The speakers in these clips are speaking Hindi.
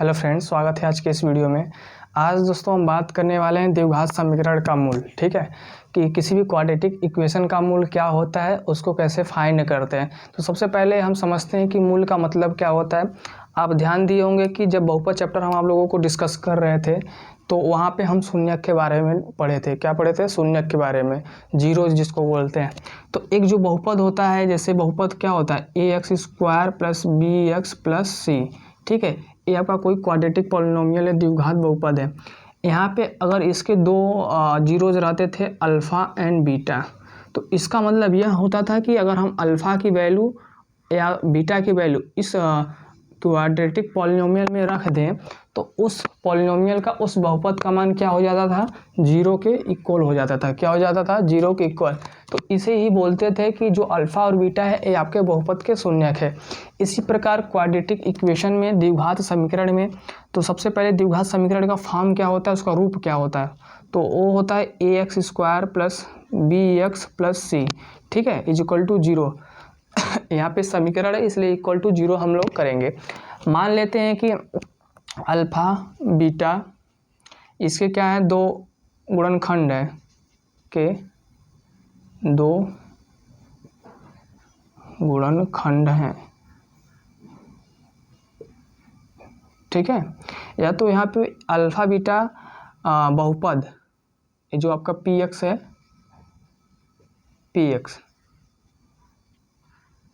हेलो फ्रेंड्स, स्वागत है आज के इस वीडियो में। आज दोस्तों हम बात करने वाले हैं द्विघात समीकरण का मूल। ठीक है, कि किसी भी क्वाड्रेटिक इक्वेशन का मूल क्या होता है, उसको कैसे फाइंड करते हैं। तो सबसे पहले हम समझते हैं कि मूल का मतलब क्या होता है। आप ध्यान दिए होंगे कि जब बहुपद चैप्टर हम आप लोगों को डिस्कस कर रहे थे तो वहाँ पे हम शून्यक के बारे में पढ़े थे। क्या पढ़े थे? शून्यक के बारे में, जीरोज जिसको बोलते हैं। तो एक जो बहुपद होता है, जैसे बहुपद क्या होता है, ax² + bx + c। ठीक है, ये आपका कोई क्वाड्रेटिक पॉलिनोमियल है, द्विघात बहुपद है। यहाँ पे अगर इसके दो जीरोज रहते थे, अल्फ़ा एंड बीटा, तो इसका मतलब यह होता था कि अगर हम अल्फ़ा की वैल्यू या बीटा की वैल्यू इस क्वाड्रेटिक पॉलिनोमियल में रख दें तो उस पॉलिनोमियल का, उस बहुपद का मान क्या हो जाता था, जीरो के इक्वल हो जाता था। क्या हो जाता था? जीरो के इक्वल। तो इसे ही बोलते थे कि जो अल्फ़ा और बीटा है ये आपके बहुपद के शून्यक है। इसी प्रकार क्वाड्रेटिक इक्वेशन में, द्विघात समीकरण में, तो सबसे पहले द्विघात समीकरण का फॉर्म क्या होता है, उसका रूप क्या होता है, तो वो होता है ax² + bx + c। ठीक है, = 0। यहाँ पे समीकरण है इसलिए = 0 हम लोग करेंगे। मान लेते हैं कि अल्फ़ा बीटा इसके क्या है, दो गुणनखंड है के दो गुणनखंड हैं। ठीक है, या तो यहाँ पे अल्फ़ा बीटा बहुपद, ये जो आपका px है,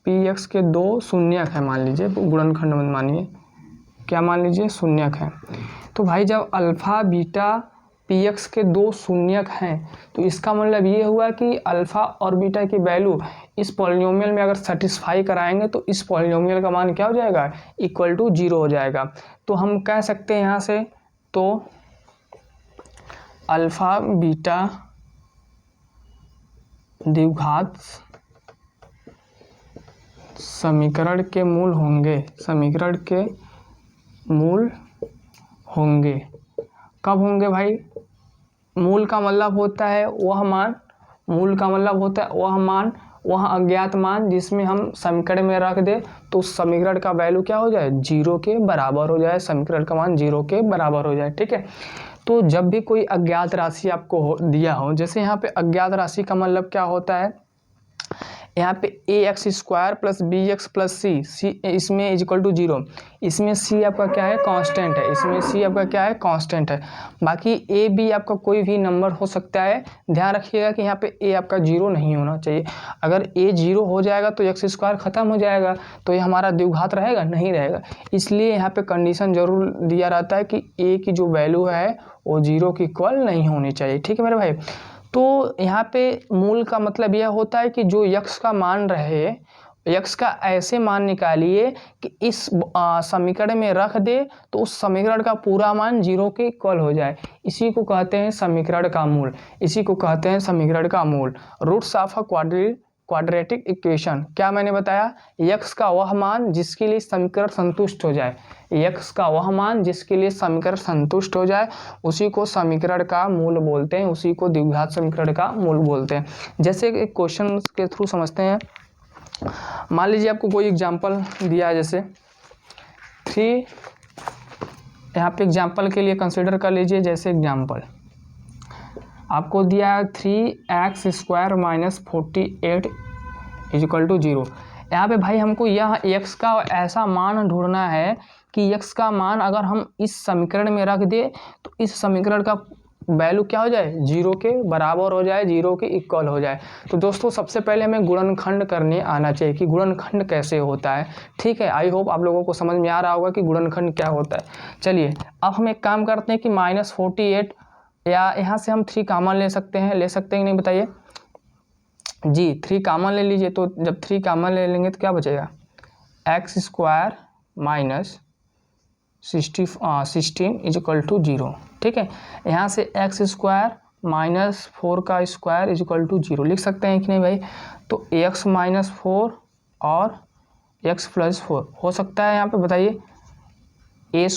px के दो शून्यक है, मान लीजिए गुणनखंड में, मानिए क्या मान लीजिए, शून्यक है। तो भाई जब अल्फ़ा बीटा px के दो शून्यक हैं तो इसका मतलब ये हुआ कि अल्फ़ा और बीटा की वैल्यू इस पॉलिनोमियल में अगर सेटिस्फाई कराएंगे तो इस पॉलिनोमियल का मान क्या हो जाएगा, = 0 हो जाएगा। तो हम कह सकते हैं यहाँ से, तो अल्फ़ा बीटा द्विघात समीकरण के मूल होंगे, समीकरण के मूल होंगे। कब होंगे भाई? मूल का मतलब होता है वह मान, मूल का मतलब होता है वह मान, वह अज्ञात मान जिसमें हम समीकरण में रख दे तो उस समीकरण का वैल्यू क्या हो जाए, 0 के बराबर हो जाए, समीकरण का मान 0 के बराबर हो जाए। ठीक है, तो जब भी कोई अज्ञात राशि आपको दिया हो, जैसे यहाँ पे अज्ञात राशि का मतलब क्या होता है, यहाँ पे ax² + bx + c, इसमें = 0, इसमें c आपका क्या है, कांस्टेंट है, इसमें c आपका क्या है, कांस्टेंट है। बाकी a b आपका कोई भी नंबर हो सकता है। ध्यान रखिएगा कि यहाँ पे a आपका 0 नहीं होना चाहिए। अगर a 0 हो जाएगा तो x² खत्म हो जाएगा, तो ये हमारा द्विघात रहेगा, नहीं रहेगा। इसलिए यहाँ पे कंडीशन जरूर दिया रहता है कि a की जो वैल्यू है वो 0 के इक्वल नहीं होनी चाहिए। ठीक है मेरे भाई, तो यहाँ पे मूल का मतलब यह होता है कि जो यक्ष का मान रहे, यक्ष का ऐसे मान निकालिए कि इस समीकरण में रख दे तो उस समीकरण का पूरा मान 0 के इक्वल हो जाए। इसी को कहते हैं समीकरण का मूल, इसी को कहते हैं समीकरण का मूल। Roots of a quadratic equation, क्या मैंने बताया, यक्ष का वह मान जिसके लिए समीकरण संतुष्ट हो जाए, यक्ष का वह मान जिसके लिए समीकरण संतुष्ट हो जाए उसी को समीकरण का मूल बोलते हैं, उसी को द्विघात समीकरण का मूल बोलते हैं। जैसे एक क्वेश्चन के थ्रू समझते हैं। मान लीजिए आपको कोई एग्जांपल दिया है, जैसे 3, यहाँ पे एग्जांपल के लिए कंसीडर कर लीजिए। जैसे एग्जांपल आपको दिया है 3x² - 48 = 0। यहाँ पे भाई हमको यह x का ऐसा मान ढूंढना है कि x का मान अगर हम इस समीकरण में रख दे तो इस समीकरण का वैल्यू क्या हो जाए, 0 के बराबर हो जाए, 0 के इक्वल हो जाए। तो दोस्तों सबसे पहले हमें गुणनखंड करने आना चाहिए कि गुणनखंड कैसे होता है। ठीक है, आई होप आप लोगों को समझ में आ रहा होगा कि गुणनखंड क्या होता है। चलिए अब हम एक काम करते हैं कि -48, या यहाँ से हम 3 कॉमन ले सकते हैं, ले सकते हैं कि नहीं बताइए जी। 3 कॉमन ले लीजिए, तो जब 3 कॉमन ले लेंगे तो क्या बचेगा, x² - 16 = 0। ठीक है, यहाँ से x² - 4 का स्क्वायर = 0 लिख सकते हैं कि नहीं भाई। तो x - 4 और x + 4 हो सकता है। यहाँ पे बताइए a²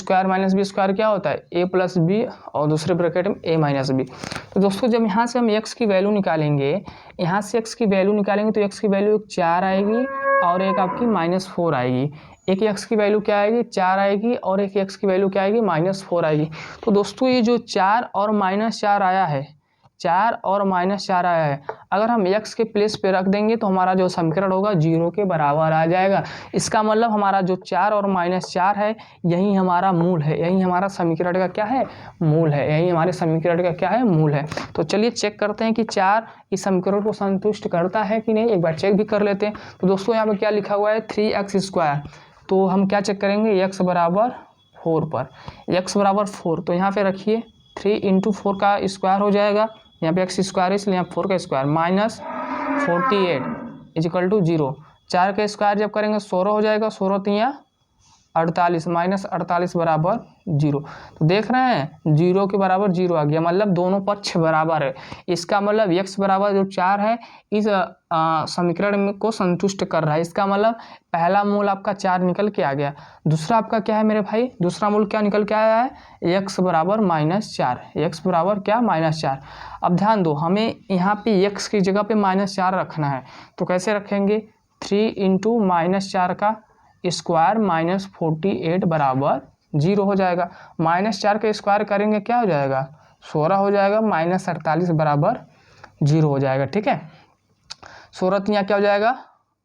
- b² क्या होता है, a + b और दूसरे ब्रैकेट में a - b। तो दोस्तों जब यहाँ से हम x की वैल्यू निकालेंगे, यहाँ से x की वैल्यू निकालेंगे तो x की वैल्यू 4 आएगी और एक आपकी -4 आएगी। एक एक्स की वैल्यू क्या आएगी 4 आएगी और एक एक्स की वैल्यू क्या आएगी -4 आएगी। तो दोस्तों ये जो 4 और -4 आया है, 4 और -4 आया है, अगर हम x के प्लेस पे रख देंगे तो हमारा जो समीकरण होगा 0 के बराबर आ जाएगा। इसका मतलब हमारा जो 4 और -4 है यही हमारा मूल है, यही हमारा समीकरण का क्या है मूल है, यही हमारे समीकरण का क्या है मूल है। तो चलिए चेक करते हैं कि 4 इस समीकरण को संतुष्ट करता है कि नहीं, एक बार चेक भी कर लेते हैं। तो दोस्तों यहाँ पे क्या लिखा हुआ है 3x², तो हम क्या चेक करेंगे x बराबर 4 पर, x बराबर 4 तो यहाँ पे रखिए 3 × 4 का स्क्वायर हो जाएगा, यहाँ पे x स्क्वायर है इसलिए यहाँ 4 का स्क्वायर -48 = 0। 4 का स्क्वायर जब करेंगे 16 हो जाएगा, 16 3 48 -48 बराबर 0। तो देख रहे हैं 0 के बराबर 0 आ गया, मतलब दोनों पक्ष बराबर है। इसका मतलब x बराबर जो 4 है इस समीकरण को संतुष्ट कर रहा है। इसका मतलब पहला मूल आपका 4 निकल के आ गया। दूसरा आपका क्या है मेरे भाई, दूसरा मूल क्या निकल के आया है x बराबर -4, x बराबर क्या -4। अब ध्यान दो, हमें यहाँ पे x की जगह पे -4 रखना है, तो कैसे रखेंगे 3 × -4 का स्क्वायर -48 बराबर 0 हो जाएगा। -4 का स्क्वायर करेंगे क्या हो जाएगा 16 हो जाएगा, -48 बराबर 0 हो जाएगा। ठीक है, 16 यहाँ क्या हो जाएगा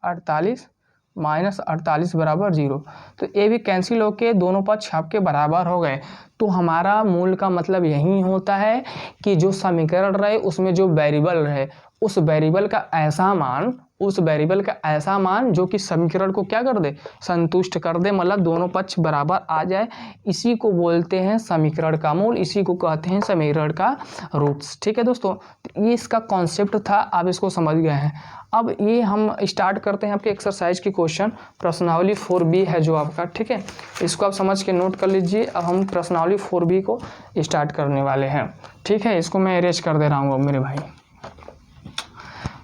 48, -48 बराबर 0। तो ये भी कैंसिल होके दोनों पक्ष आपके बराबर हो गए। तो हमारा मूल का मतलब यही होता है कि जो समीकरण रहे उसमें जो वेरिएबल रहे उस वेरिएबल का ऐसा मान जो कि समीकरण को क्या कर दे संतुष्ट कर दे, मतलब दोनों पक्ष बराबर आ जाए, इसी को बोलते हैं समीकरण का मूल, इसी को कहते हैं समीकरण का रूट्स। ठीक है दोस्तों, ये इसका कॉन्सेप्ट था, आप इसको समझ गए हैं। अब ये हम स्टार्ट करते हैं आपके एक्सरसाइज की क्वेश्चन, प्रश्नावली 4B है जो आपका। ठीक है, इसको आप समझ के नोट कर लीजिए। अब हम प्रश्नावली 4B को स्टार्ट करने वाले हैं। ठीक है, इसको मैं अरेंज कर दे रहा हूँ अब मेरे भाई।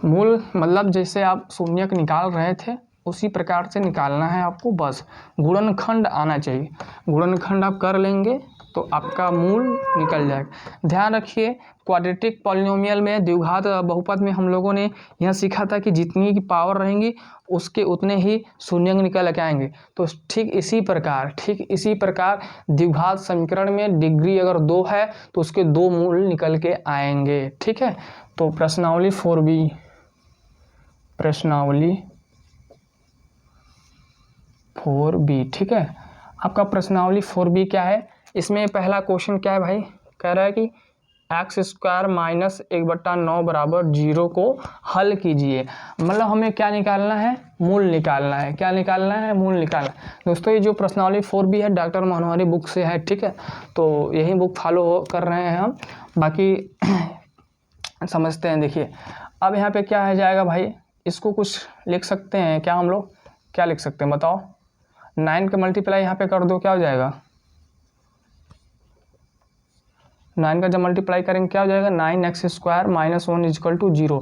मूल मतलब जैसे आप शून्यक निकाल रहे थे उसी प्रकार से निकालना है आपको, बस गुणनखंड आना चाहिए। गुणनखंड आप कर लेंगे तो आपका मूल निकल जाएगा। ध्यान रखिए क्वाड्रेटिक पॉलिनोमियल में द्विघात बहुपद में हम लोगों ने यह सीखा था कि जितनी की पावर रहेंगी उसके उतने ही शून्यक निकल के आएंगे। तो ठीक इसी प्रकार द्विघात समीकरण में डिग्री अगर 2 है तो उसके 2 मूल निकल के आएंगे। ठीक है, तो प्रश्नावली 4B, प्रश्नावली 4B। ठीक है, आपका प्रश्नावली 4B क्या है, इसमें पहला क्वेश्चन क्या है भाई, कह रहा है कि x² - 1/9 बराबर 0 को हल कीजिए। मतलब हमें क्या निकालना है मूल निकालना है। क्या निकालना है मूल निकालना। दोस्तों ये जो प्रश्नावली 4B है डॉक्टर मनोहरी बुक से है। ठीक है, तो यही बुक फॉलो कर रहे हैं हम, बाकी समझते हैं। देखिए अब यहाँ पे क्या है जाएगा भाई, इसको कुछ लिख सकते हैं क्या हम लोग, क्या लिख सकते हैं बताओ। 9 का मल्टीप्लाई यहाँ पे कर दो, क्या हो जाएगा 9 का जब मल्टीप्लाई करेंगे क्या हो जाएगा 9x² - 1 = 0।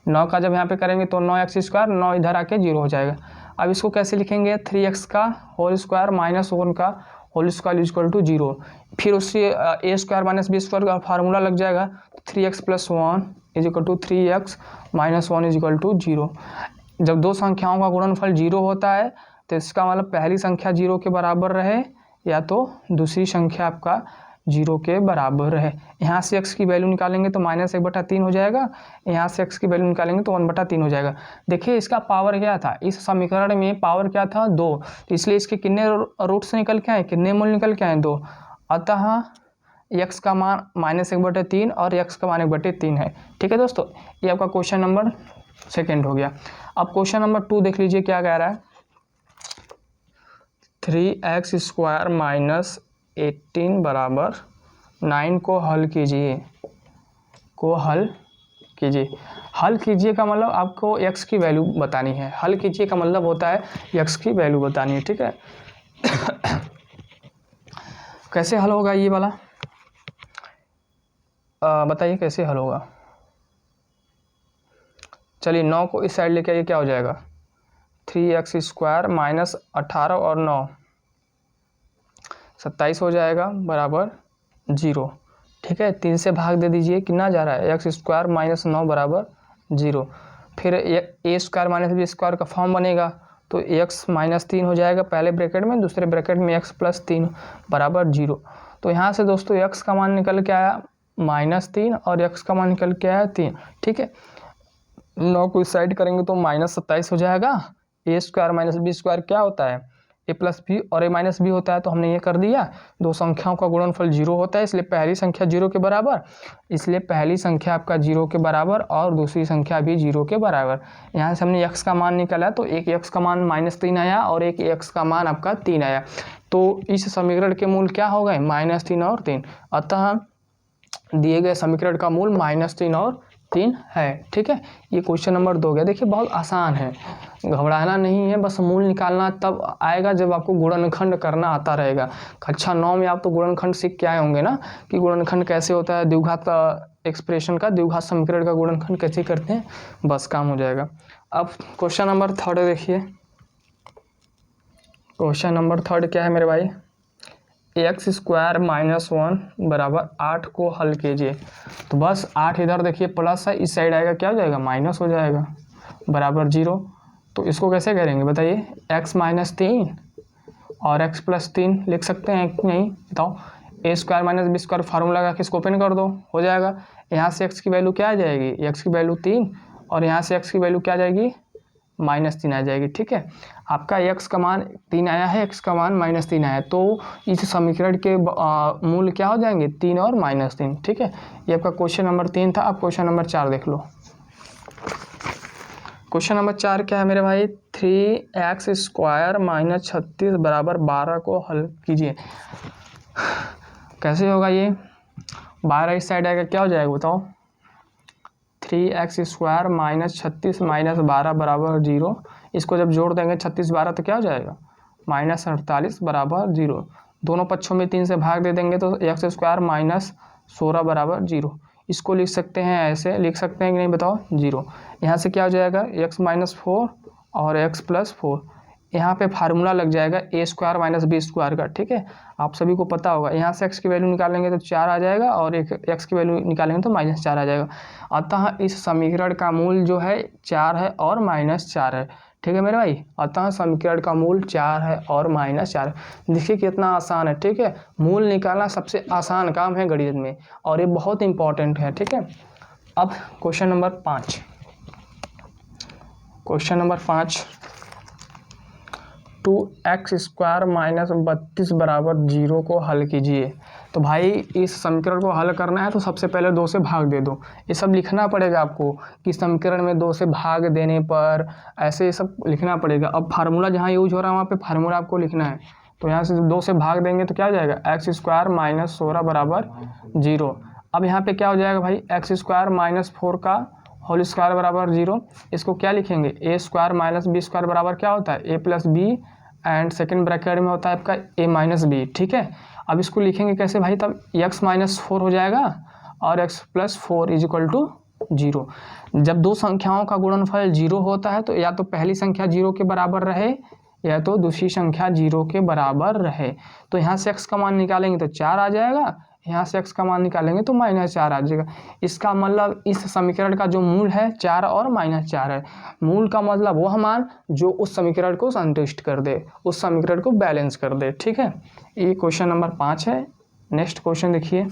9 का जब यहाँ पे करेंगे तो 9x², 9 इधर आके 0 हो जाएगा। अब इसको कैसे लिखेंगे 3x का होल स्क्वायर - 1 का होल स्क्वायर = 0। फिर उससे a² - b² का फार्मूला लग जाएगा 3x + 1 = 3x - 1 = 0। जब दो संख्याओं का गुणनफल 0 होता है तो इसका मतलब पहली संख्या 0 के बराबर रहे या तो दूसरी संख्या आपका 0 के बराबर रहे। यहाँ से x की वैल्यू निकालेंगे तो -1/3 हो जाएगा, यहाँ से x की वैल्यू निकालेंगे तो 1/3 हो जाएगा। देखिए इसका पावर क्या था, इस समीकरण में पावर क्या था 2, तो इसलिए इसके कितने रूट्स निकल के आए, कितने मूल निकल के आए 2। अतः x का मान -1/3 और x का मान 1/3 है। ठीक है दोस्तों, ये आपका क्वेश्चन नंबर 2 हो गया। अब क्वेश्चन नंबर 2 देख लीजिए क्या कह रहा है, 3x² - 18 बराबर 9 को हल कीजिए। हल कीजिए का मतलब आपको x की वैल्यू बतानी है। हल कीजिए का मतलब होता है x की वैल्यू बतानी है। ठीक है कैसे हल होगा ये वाला, बताइए कैसे हल होगा। चलिए 9 को इस साइड लेके आइए, क्या हो जाएगा 3x² - 18 और 9 27 हो जाएगा बराबर 0। ठीक है, 3 से भाग दे दीजिए, कितना जा रहा है x² - 9 बराबर 0। फिर a² - b² का फॉर्म बनेगा, तो x माइनस 3 हो जाएगा पहले ब्रैकेट में, दूसरे ब्रैकेट में x प्लस 3 बराबर 0। तो यहाँ से दोस्तों x का मान निकल के आया -3 और x का मान निकल के आया 3। ठीक है, 9 को इस साइड करेंगे तो -27 हो जाएगा। a square minus B square क्या होता है, a प्लस बी और a माइनस बी होता है। तो हमने ये कर दिया, दो संख्याओं का गुणनफल 0 होता है, इसलिए पहली संख्या 0 के बराबर, इसलिए पहली संख्या आपका 0 के बराबर और दूसरी संख्या भी 0 के बराबर। यहाँ से हमने x का मान निकाला, तो एक x का मान -3 आया और एक x का मान आपका 3 आया। तो इस समीकरण के मूल क्या हो गए, -3 और 3। अतः दिए गए समीकरण का मूल -3 और 3 है। ठीक है, ये क्वेश्चन नंबर 2 गया। देखिए बहुत आसान है, घबराना नहीं है, बस मूल निकालना तब आएगा जब आपको गुणनखंड करना आता रहेगा। कक्षा 9 में आप तो गुणनखंड सीख के आए होंगे ना, कि गुणनखंड कैसे होता है, द्विघात एक्सप्रेशन का, द्विघात समीकरण का गुणनखंड कैसे करते हैं, बस काम हो जाएगा। अब क्वेश्चन नंबर 3 देखिए, क्वेश्चन नंबर 3 क्या है मेरे भाई, एक्स स्क्वायर माइनस 1 बराबर 8 को हल कीजिए। तो बस 8 इधर देखिए प्लस है, इस साइड आएगा क्या हो जाएगा, माइनस हो जाएगा, बराबर 0। तो इसको कैसे करेंगे बताइए, x माइनस 3 और x प्लस 3 लिख सकते हैं कि नहीं, बताओ। A square minus B square formula लगा के इसको ओपन कर दो, हो जाएगा। यहाँ से x की वैल्यू क्या आ जाएगी, x की वैल्यू 3 और यहाँ से x की वैल्यू क्या आ जाएगी, -3 आ जाएगी। ठीक है, आपका x का मान 3 आया है, x का मान -3 आया है, तो इस समीकरण के मूल क्या हो जाएंगे, 3 और -3। ठीक है, ये आपका क्वेश्चन नंबर 3 था। अब क्वेश्चन नंबर 4 देख लो। क्वेश्चन नंबर 4 क्या है मेरे भाई, 3x स्क्वायर माइनस 36 बराबर 12 को हल कीजिए। कैसे होगा ये, 12 इस साइड आएगा क्या हो जाएगा बताओ, 3x स्क्वायर माइनस 36 माइनस 12 बराबर 0। इसको जब जोड़ देंगे 36 12 तो क्या हो जाएगा, -48 बराबर 0। दोनों पक्षों में 3 से भाग दे देंगे तो x स्क्वायर माइनस 16 बराबर 0। इसको लिख सकते हैं, ऐसे लिख सकते हैं कि नहीं बताओ, 0। यहाँ से क्या हो जाएगा, x माइनस 4 और x प्लस 4। यहाँ पे फार्मूला लग जाएगा ए स्क्वायर माइनस बी स्क्वायर का। ठीक है, आप सभी को पता होगा। यहाँ से x की वैल्यू निकालेंगे तो 4 आ जाएगा और एक x की वैल्यू निकालेंगे तो -4 आ जाएगा। अतः इस समीकरण का मूल जो है 4 है और -4 है। ठीक है मेरे भाई, अतः समीकरण का मूल 4 है और -4 है। देखिए कितना आसान है। ठीक है, मूल निकालना सबसे आसान काम है गणित में और ये बहुत इंपॉर्टेंट है। ठीक है, अब question number 5, question number 5, 2x square minus 32 बराबर 0 को हल कीजिए। तो भाई इस समीकरण को हल करना है तो सबसे पहले 2 से भाग दे दो। ये सब लिखना पड़ेगा आपको कि समीकरण में 2 से भाग देने पर ऐसे ये सब लिखना पड़ेगा। अब फार्मूला जहाँ यूज हो रहा है वहाँ पे फार्मूला आपको लिखना है। तो यहाँ से 2 से भाग देंगे तो क्या हो जाएगा, एक्स स्क्वायर माइनस 16 बराबर 0। अब यहाँ पे क्या हो जाएगा भाई, एक्स स्क्वायर माइनस 4 का होल स्क्वायर बराबर 0। इसको क्या लिखेंगे, A square minus B square बराबर क्या होता है, A plus B and second bracket में होता है आपका ए माइनस बी। ठीक है, अब इसको लिखेंगे कैसे भाई, तब x माइनस 4 हो जाएगा और x plus 4 is equal to 0। जब दो संख्याओं का गुणनफल 0 होता है तो या तो पहली संख्या 0 के बराबर रहे या तो दूसरी संख्या 0 के बराबर रहे। तो यहाँ से x का मान निकालेंगे तो 4 आ जाएगा, यहाँ से x का मान निकालेंगे तो -4 आ जाएगा। इसका मतलब इस समीकरण का जो मूल है 4 और -4 है। मूल का मतलब वह मान जो उस समीकरण को संतुष्ट कर दे, उस समीकरण को बैलेंस कर दे। ठीक है, ये क्वेश्चन नंबर 5 है। नेक्स्ट क्वेश्चन देखिए,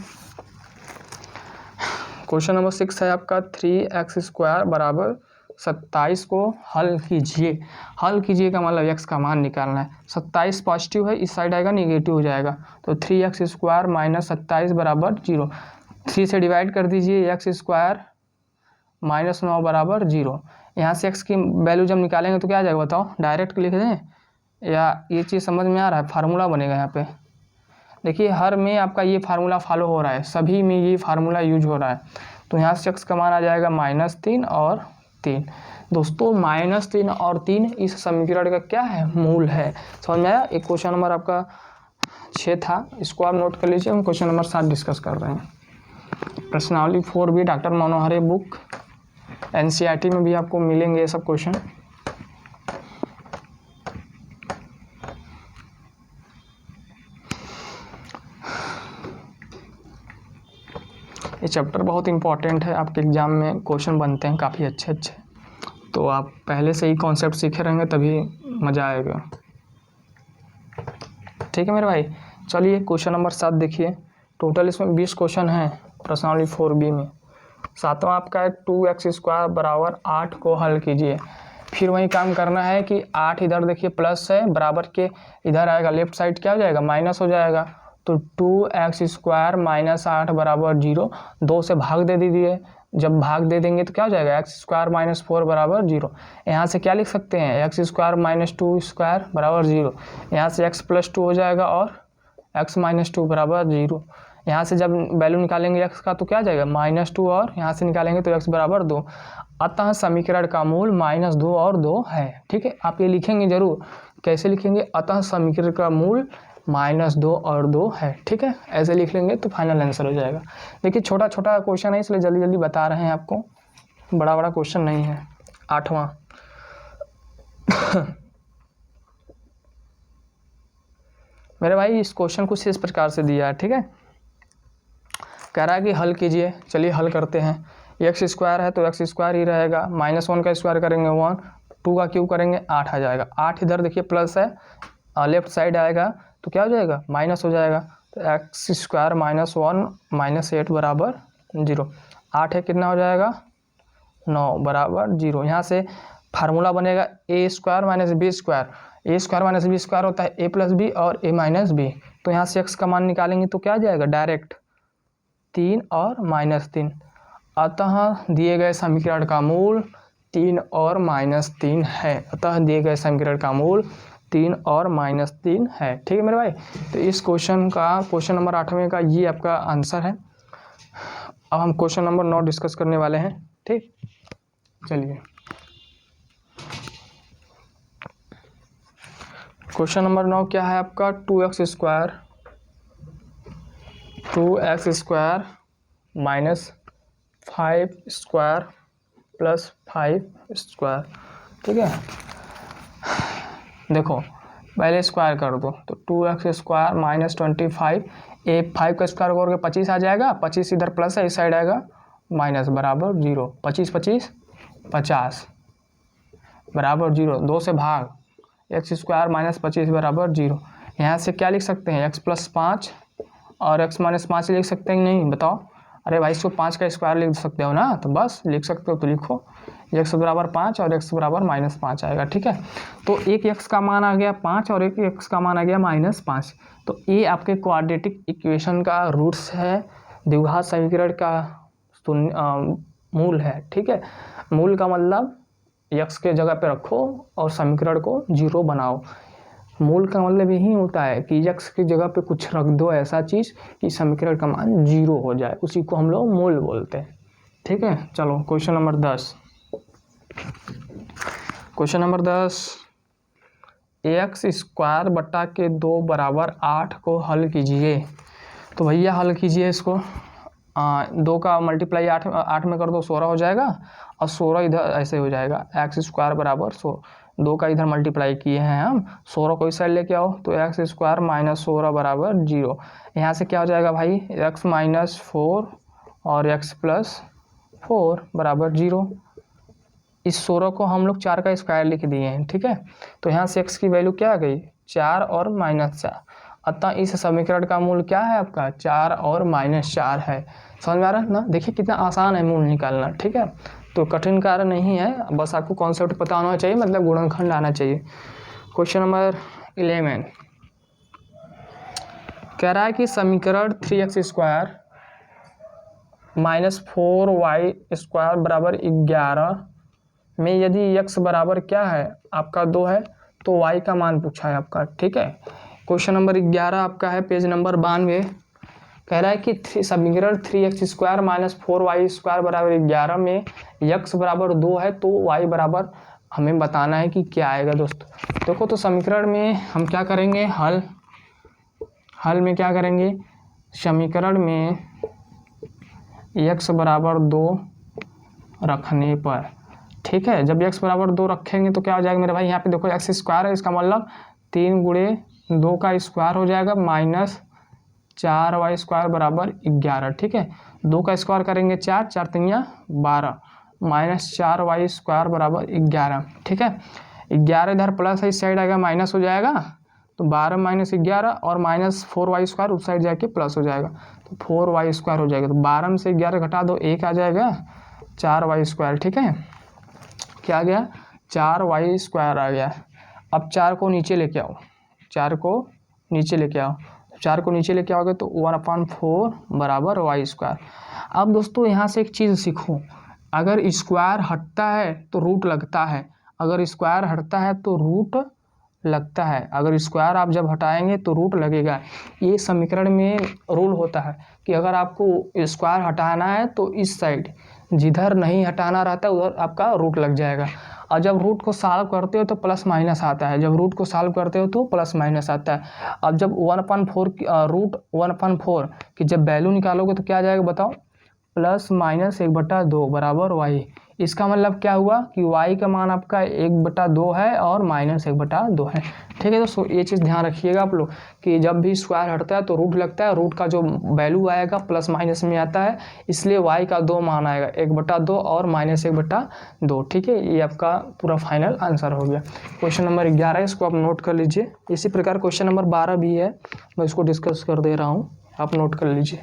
क्वेश्चन नंबर 6 है आपका, 3x स्क्वायर बराबर 27 को हल कीजिए। हल कीजिए का मतलब x का मान निकालना है। 27 पॉजिटिव है, इस साइड आएगा नेगेटिव हो जाएगा। तो 3x स्क्वायर माइनस 27 बराबर 0। 3 से डिवाइड कर दीजिए, x स्क्वायर माइनस 9 बराबर 0। यहाँ से x की वैल्यू जब निकालेंगे तो क्या आ जाएगा बताओ, डायरेक्ट लिख दें या ये चीज़ समझ में आ रहा है, फार्मूला बनेगा यहाँ पे। देखिए हर में आपका ये फार्मूला फॉलो हो रहा है, सभी में ये फार्मूला यूज हो रहा है। तो यहाँ से x का मान आ जाएगा -3 और 3। दोस्तों -3 और 3 इस समीकरण का क्या है, मूल है। समझ में आया। एक क्वेश्चन नंबर आपका 6 था, इसको आप नोट कर लीजिए। हम क्वेश्चन नंबर 7 डिस्कस कर रहे हैं। प्रश्नावली 4B डॉक्टर मनोहरे बुक, NCERT में भी आपको मिलेंगे ये सब क्वेश्चन। ये चैप्टर बहुत इंपॉर्टेंट है, आपके एग्ज़ाम में क्वेश्चन बनते हैं काफ़ी अच्छे। तो आप पहले से ही कॉन्सेप्ट सीखे रहेंगे तभी मज़ा आएगा। ठीक है मेरे भाई। चलिए क्वेश्चन नंबर 7 देखिए। टोटल इसमें 20 क्वेश्चन हैं प्रश्नावली 4B में। सातवां आपका है 2x² बराबर 8 को हल कीजिए। फिर वही काम करना है कि 8 इधर देखिए प्लस है, बराबर के इधर आएगा, लेफ्ट साइड क्या हो जाएगा, माइनस हो जाएगा। तो 2x² माइनस 8 बराबर 0। 2 से भाग दे दीजिए, जब भाग दे देंगे तो क्या हो जाएगा, x² माइनस 4 बराबर 0। यहाँ से क्या लिख सकते हैं, x² माइनस 2² बराबर 0। यहाँ से x प्लस 2 हो जाएगा और x माइनस 2 बराबर 0। यहाँ से जब वैल्यू निकालेंगे x का तो क्या आ जाएगा, -2, और यहाँ से निकालेंगे तो x बराबर 2। अतः समीकरण का मूल -2 और 2 है। ठीक है, आप ये लिखेंगे जरूर। कैसे लिखेंगे, अतः समीकरण का मूल -2 और 2 है। ठीक है, ऐसे लिख लेंगे तो फाइनल आंसर हो जाएगा। देखिए छोटा छोटा क्वेश्चन है इसलिए जल्दी जल्दी बता रहे हैं आपको, बड़ा बड़ा क्वेश्चन नहीं है। 8वां मेरे भाई इस क्वेश्चन कुछ इस प्रकार से दिया है। ठीक है, कह रहा है कि हल कीजिए। चलिए हल करते हैं। x² है तो x² ही रहेगा, -1 का स्क्वायर करेंगे 1, 2 का क्यूब करेंगे 8 आ जाएगा। 8 इधर देखिए प्लस है, लेफ्ट साइड आएगा तो क्या हो जाएगा, माइनस हो जाएगा। तो x² माइनस 1 माइनस 8 बराबर 0। 8 है कितना हो जाएगा, 9 बराबर 0। यहाँ से फार्मूला बनेगा a² minus b²। a² minus b² होता है a प्लस बी और a माइनस बी। तो यहाँ से x का मान निकालेंगे तो क्या आ जाएगा, डायरेक्ट 3 और -3। अतः दिए गए समीकरण का मूल 3 और -3 है। अतः दिए गए समीकरण का मूल 3 और -3 है। ठीक है मेरे भाई, तो इस क्वेश्चन नंबर 8वें का ये आपका आंसर है। अब हम क्वेश्चन नंबर 9 डिस्कस करने वाले हैं। ठीक, चलिए क्वेश्चन नंबर 9 क्या है आपका, 2x² माइनस 5² प्लस 5²। ठीक है, देखो पहले स्क्वायर कर दो तो 2x² माइनस 25, 5 का स्क्वायर करोगे 25 आ जाएगा, 25 इधर प्लस है, इस साइड आएगा माइनस बराबर 0। 25 25 50 बराबर 0। 2 से भाग, x² माइनस 25 बराबर 0। यहाँ से क्या लिख सकते हैं, x प्लस 5 और x माइनस 5 लिख सकते हैं नहीं, बताओ। अरे भाई इसको 5 का स्क्वायर लिख सकते हो ना, तो बस लिख सकते हो तो लिखो, x बराबर 5 और x बराबर -5 आएगा। ठीक है, तो एक x का मान आ गया 5 और एक x का मान आ गया -5। तो ये आपके क्वाड्रेटिक इक्वेशन का रूट्स है, द्विघात समीकरण का मूल है। ठीक है, मूल का मतलब x के जगह पे रखो और समीकरण को 0 बनाओ। मूल का मतलब यही होता है कि x की जगह पे कुछ रख दो ऐसा चीज़ कि समीकरण का मान 0 हो जाए, उसी को हम लोग मूल बोलते हैं। ठीक है, चलो question number 10। Question number 10, x² बटा के 2 बराबर 8 को हल कीजिए। तो भैया हल कीजिए इसको। 2 का मल्टीप्लाई 8 में कर दो, 16 हो जाएगा, और 16 इधर ऐसे हो जाएगा, x² बराबर 16। 2 का इधर मल्टीप्लाई किए हैं हम, 16 को इस साइड लेके आओ तो x² माइनस 16 बराबर 0। यहाँ से क्या हो जाएगा भाई, x माइनस 4 और x प्लस 4 बराबर 0। इस 16 को हम लोग 4 का स्क्वायर लिख दिए हैं। ठीक है, तो यहाँ से x की वैल्यू क्या आ गई, 4 और -4। अतः इस समीकरण का मूल क्या है आपका, 4 और -4 है। समझ में आ रहा है ना, देखिए कितना आसान है मूल निकालना। ठीक है, तो कठिन कार्य नहीं है, बस आपको कॉन्सेप्ट पता होना चाहिए, मतलब गुणनखंड आना चाहिए। क्वेश्चन नंबर 11 कह रहा है कि समीकरण 3x² माइनस 4y² बराबर 11 में यदि x बराबर क्या है आपका 2 है तो y का मान पूछा है आपका। ठीक है, क्वेश्चन नंबर 11 आपका है पेज नंबर 92। कह रहा है कि समीकरण 3x² माइनस 4y² बराबर 11 में x बराबर 2 है तो y बराबर हमें बताना है कि क्या आएगा। दोस्तों देखो, तो समीकरण में हम क्या करेंगे, हल में क्या करेंगे, समीकरण में x बराबर 2 रखने पर, ठीक है, जब x बराबर 2 रखेंगे तो क्या हो जाएगा मेरे भाई, यहाँ पे देखो x² है, इसका मतलब 3 गुणे 2 का स्क्वायर हो जाएगा माइनस 4y² बराबर 11। ठीक है, 2 का स्क्वायर करेंगे 4, 4 3 12 माइनस 4y² बराबर 11। ठीक है, 11 इधर प्लस है, इस साइड आएगा माइनस हो जाएगा, तो 12 माइनस 11 और माइनस 4y² उस साइड जाके प्लस हो जाएगा, तो 4y² हो जाएगा। तो 12 में से 11 घटा दो, 1 आ जाएगा, 4y²। ठीक है, क्या आ गया, 4y² आ गया। अब 4 को नीचे लेके आओ, 4 को नीचे लेके आओ, 4 को नीचे लेके आओगे तो 1/4 बराबर y²। अब दोस्तों यहाँ से एक चीज़ सीखो, अगर स्क्वायर हटता है तो रूट लगता है, अगर स्क्वायर हटता है तो रूट लगता है, अगर स्क्वायर आप जब हटाएंगे तो रूट लगेगा। ये समीकरण में रूल होता है कि अगर आपको स्क्वायर हटाना है तो इस साइड, जिधर नहीं हटाना रहता है उधर आपका रूट लग जाएगा। और जब रूट को सॉल्व करते हो तो प्लस माइनस आता है, जब रूट को सॉल्व करते हो तो प्लस माइनस आता है। अब जब 1/4 रूट 1/4 की जब वैल्यू निकालोगे तो क्या आ जाएगा बताओ, प्लस माइनस 1/2 बराबर वाई। इसका मतलब क्या हुआ कि y का मान आपका 1/2 है और माइनस 1/2 है। ठीक है दोस्तों, ये चीज़ ध्यान रखिएगा आप लोग कि जब भी स्क्वायर हटता है तो रूट लगता है, रूट का जो वैल्यू आएगा प्लस माइनस में आता है, इसलिए y का 2 मान आएगा, 1/2 और माइनस 1/2। ठीक है, ये आपका पूरा फाइनल आंसर हो गया। क्वेश्चन नंबर 11 है, इसको आप नोट कर लीजिए। इसी प्रकार क्वेश्चन नंबर 12 भी है, मैं इसको डिस्कस कर दे रहा हूँ, आप नोट कर लीजिए।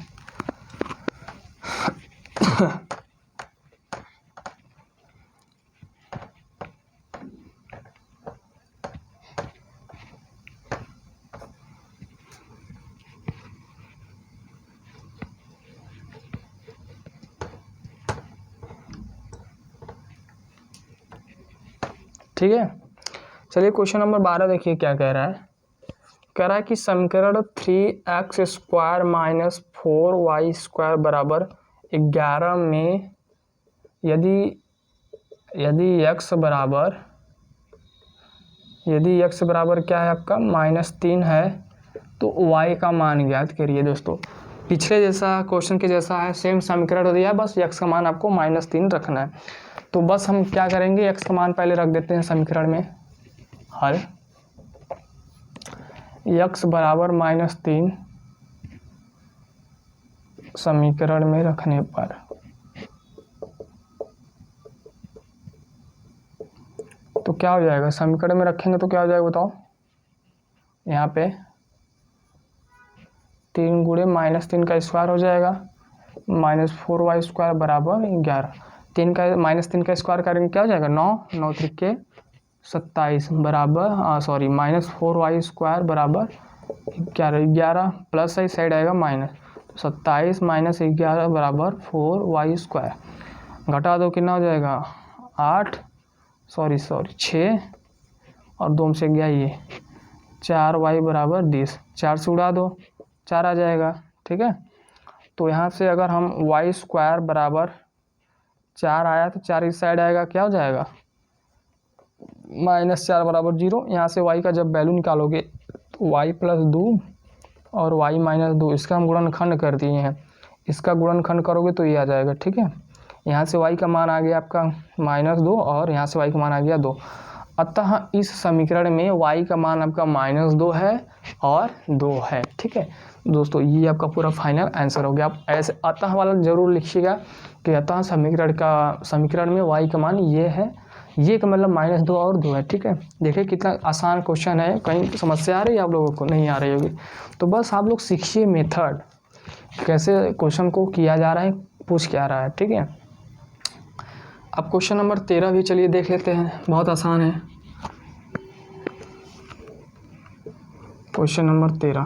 ठीक है, चलिए क्वेश्चन नंबर 12 देखिए क्या कह रहा है। कह रहा है कि समीकरण 3x² माइनस 4y² बराबर 11 में यदि x बराबर क्या है आपका -3 है तो y का मान ज्ञात करिए। दोस्तों पिछले जैसा क्वेश्चन के जैसा है, सेम समीकरण दिया है, बस x का मान आपको -3 रखना है। तो बस हम क्या करेंगे, x का मान पहले रख देते हैं समीकरण में, हल x बराबर -3 समीकरण में रखने पर तो क्या हो जाएगा, समीकरण में रखेंगे तो क्या हो जाएगा बताओ, यहाँ पे 3 गुणे -3 का स्क्वायर हो जाएगा, -4y² बराबर 11। 3 का स्क्वायर करेंगे क्या हो जाएगा, 9 3 27 बराबर -4y² बराबर 11 प्लस है, साइड आएगा माइनस, 27 - 11 बराबर 4y²। घटा दो कितना हो जाएगा 8 6 और 2 से गया ये 4y बराबर 20, 4 से उड़ा दो 4 आ जाएगा। ठीक है, तो यहाँ से अगर हम y² बराबर 4 आया तो 4 इस साइड आएगा, क्या हो जाएगा -4 बराबर 0। यहाँ से y का जब वैल्यू निकालोगे तो y + 2 और y - 2, इसका हम गुणनखंड कर दिए हैं, इसका गुणनखंड करोगे तो ये आ जाएगा। ठीक है, यहाँ से y का मान आ गया आपका -2 और यहाँ से y का मान आ गया 2। अतः इस समीकरण में y का मान आपका -2 है और 2 है। ठीक है दोस्तों, ये आपका पूरा फाइनल आंसर हो गया। आप ऐसे अतः वाला जरूर लिखिएगा कि अतः समीकरण में y का मान ये है, ये का मतलब -2 और 2 है। ठीक है, देखिए कितना आसान क्वेश्चन है, कहीं समस्या आ रही है आप लोगों को, नहीं आ रही होगी तो बस आप लोग सीखिए मेथड, कैसे क्वेश्चन को किया जा रहा है, पूछ क्या रहा है। ठीक है, अब क्वेश्चन नंबर 13 भी चलिए देख लेते हैं, बहुत आसान है। क्वेश्चन नंबर 13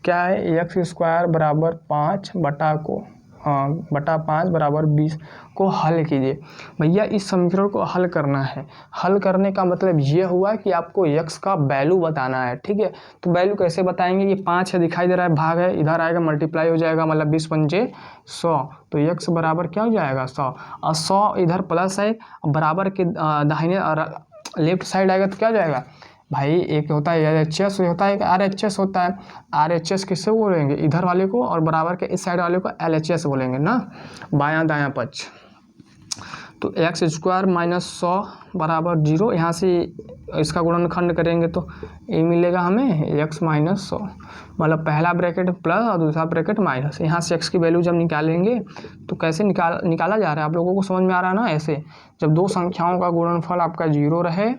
क्या है, x² बराबर 5 बटा 5 बराबर 20 को हल कीजिए। भैया इस समीकरण को हल करना है, हल करने का मतलब ये हुआ कि आपको x का वैल्यू बताना है। ठीक है, तो वैल्यू कैसे बताएंगे, ये 5 है दिखाई दे रहा है, भाग है, इधर आएगा मल्टीप्लाई हो जाएगा, मतलब 20 पंजे 100, तो x बराबर क्या हो जाएगा 100, और 100 इधर प्लस है, बराबर के दाहिने लेफ्ट साइड आएगा तो क्या हो जाएगा भाई, एक होता है LHS होता है, एक RHS होता है। RHS किससे बोलेंगे, इधर वाले को, और बराबर के इस साइड वाले को LHS बोलेंगे ना, बायां दायां पक्ष। तो x² - 100 बराबर 0, यहाँ से इसका गुणनखंड करेंगे तो ये मिलेगा हमें x माइनस 100, मतलब पहला ब्रैकेट प्लस और दूसरा ब्रैकेट माइनस। यहाँ से x की वैल्यू जब निकालेंगे तो कैसे निकाला जा रहा है, आप लोगों को समझ में आ रहा है ना। ऐसे जब दो संख्याओं का गुणनफल आपका 0 रहे